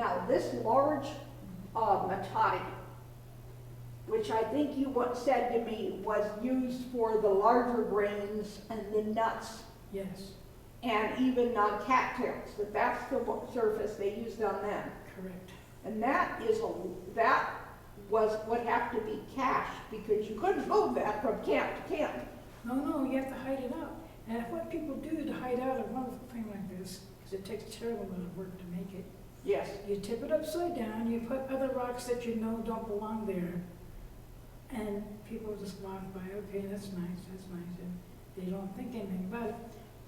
Now, this large Matata, which I think you once said to me was used for the larger grains and the nuts, Yes, and even cattails, that's the surface they used on them. correct. And that would have to be cached, because you couldn't move that from camp to camp. No, you have to hide it out. And what people do to hide out a wonderful thing like this, because it takes a terrible amount of work to make it, Yes. you tip it upside down, you put other rocks that you know don't belong there, and people just walk by, okay, that's nice, and they don't think anything about it.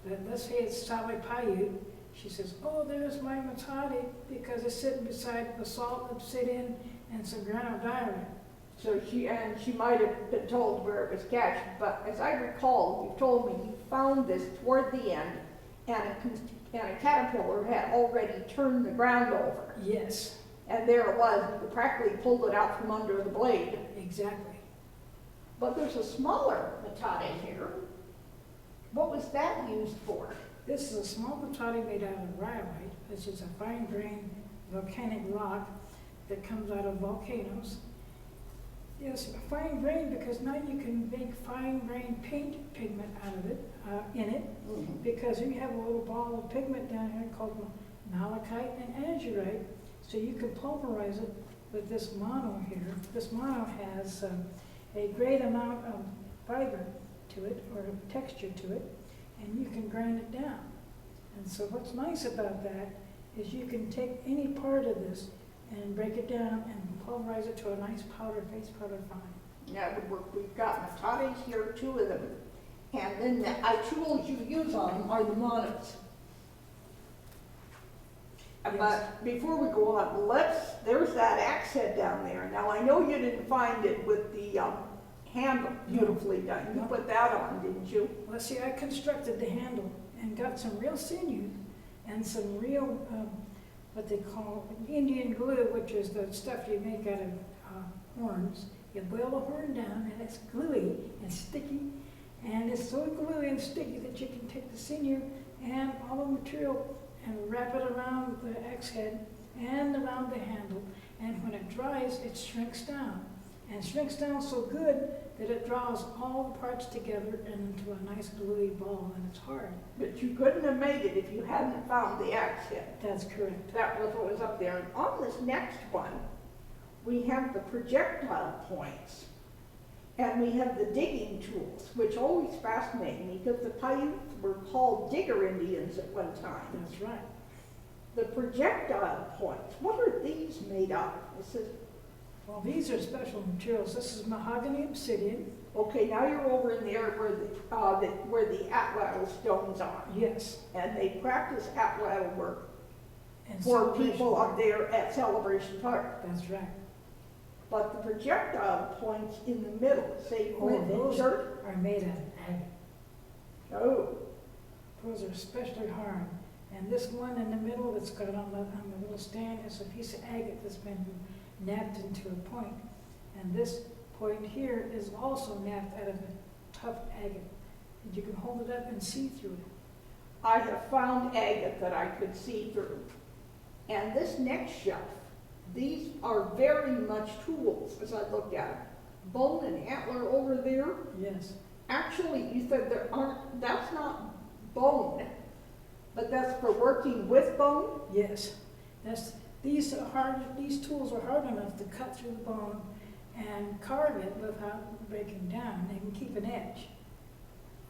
But let's say it's Sally Paiute, she says, oh, there's my Matata, because it's sitting beside basalt, obsidian, and some granodiorite. So she might have been told where it was cached, but as I recall, you told me you found this toward the end, and a caterpillar had already turned the ground over. Yes, And there it was, you practically pulled it out from under the blade. exactly. But there's a smaller Matata here. What was that used for? This is a small Matata made out of rhyolite, which is a fine-grained volcanic rock that comes out of volcanoes. Yes, fine grained because now you can make fine grained paint pigment out of it, in it, because you have a little ball of pigment down here called malachite and azurite, so you can pulverize it with this mono here. This mono has a great amount of fiber to it, or texture to it, and you can grind it down. And so what's nice about that is you can take any part of this and break it down and pulverize it to a nice powder, face powder fine. Yeah, it would work. We've got Matatas here, 2 of them. And then the tools you use on them are the monos. Yes. But before we go on, there's that axe head down there. Now, I know you didn't find it with the handle beautifully done. You No. put that on, didn't you? Well, see, I constructed the handle and got some real sinew and some real, what they call Indian glue, which is the stuff you make out of horns. You boil the horn down and it's gluey and sticky, and it's so gluey and sticky that you can take the sinew and all the material and wrap it around the axe head and around the handle, and when it dries, it shrinks down. And shrinks down so good that it draws all the parts together into a nice gluey ball, and it's hard. But you couldn't have made it if you hadn't found the axe head. That's correct. That was what was up there. And on this next one, we have the projectile points. And we have the digging tools, which always fascinate me, because the Paiutes were called digger Indians at one time. That's right. The projectile points, what are these made of? This is, Well, these are special materials. This is mahogany obsidian. okay, now you're over in there where the Atwell stones are. Yes. And they practice Atwell work And for Celebration people Park. up there at Celebration Park. That's right. But the projectile points in the middle, say Flint and those Church. are made out of agate. Oh, Those are especially hard. And this one in the middle that's got on the little stand is a piece of agate that's been napped into a point. And this point here is also napped out of a tough agate. And you can hold it up and see through it. I have found agate that I could see through. And this next shelf, these are very much tools as I look at it. Bone and antler over there. Yes. Actually, you said that's not bone, but that's for working with bone? Yes. These tools are hard enough to cut through the bone and carve it without breaking down. They can keep an edge.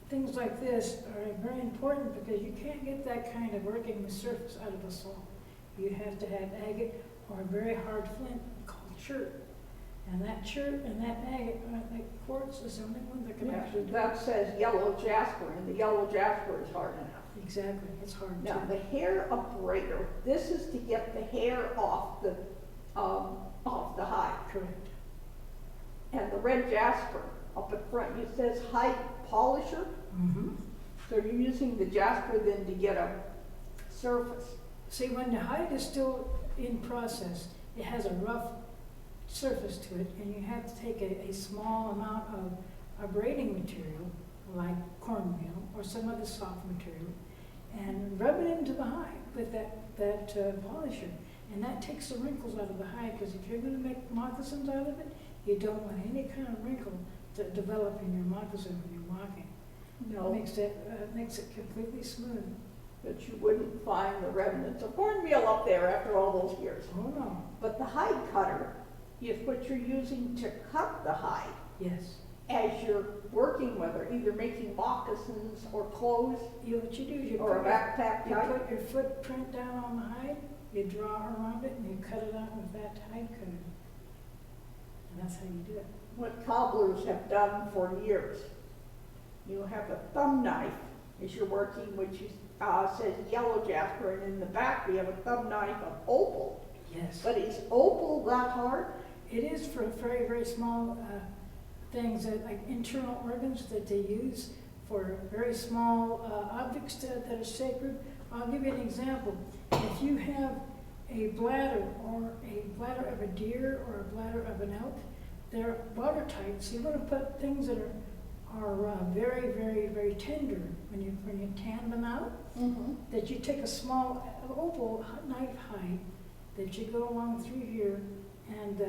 Things like this are very important because you can't get that kind of working surface out of basalt. You have to have agate or a very hard flint called chert. And that chert and that agate, like quartz, is the only one that can actually do That it. says yellow jasper, and the yellow jasper is hard enough. Exactly, it's hard Now, too. the hair abrader, this is to get the hair off the hide. Correct. And the red jasper up at front, it says hide polisher. Mm-hmm. So you're using the jasper then to get a surface. See, when the hide is still in process, it has a rough surface to it, and you have to take a small amount of abrading material, like cornmeal or some other soft material, and rub it into the hide with that polisher. And that takes the wrinkles out of the hide, because if you're gonna make moccasins out of it, you don't want any kind of wrinkle to develop in your moccasin when you're walking. No, Makes it completely smooth. but you wouldn't find the remnants of cornmeal up there after all those years. Oh, no, But the hide cutter is what you're using to cut the hide yes. as you're working with her, either making moccasins or clothes What you do is you or a backpack you type. put your footprint down on the hide, you draw around it, and you cut it out with that hide cutter. And that's how you do it. What cobblers have done for years. You have a thumb knife as you're working, which says yellow jasper, and in the back we have a thumb knife of opal. Yes. But is opal that hard? It is for very, very small things, like internal organs that they use for very small objects that are sacred. I'll give you an example. If you have a bladder, or a bladder of a deer, or a bladder of an elk, they're watertight, so you want to put things that are very, very, very tender when you tan them out. Mm-hmm. That you take a small opal knife hide that you go along through here, and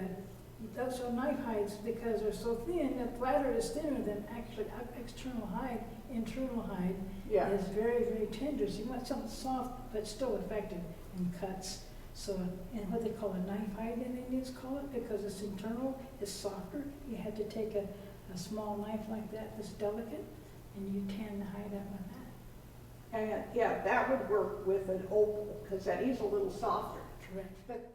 those are knife hides, because they're so thin, the bladder is thinner than actually external hide. Internal hide Yeah. is very, very tender, so you want something soft but still effective in cuts. So, and what they call a knife hide, in Indians call it, because it's internal, it's softer. You have to take a small knife like that that's delicate, and you tan the hide up with that. And yeah, that would work with an opal, because that is a little softer. Correct. But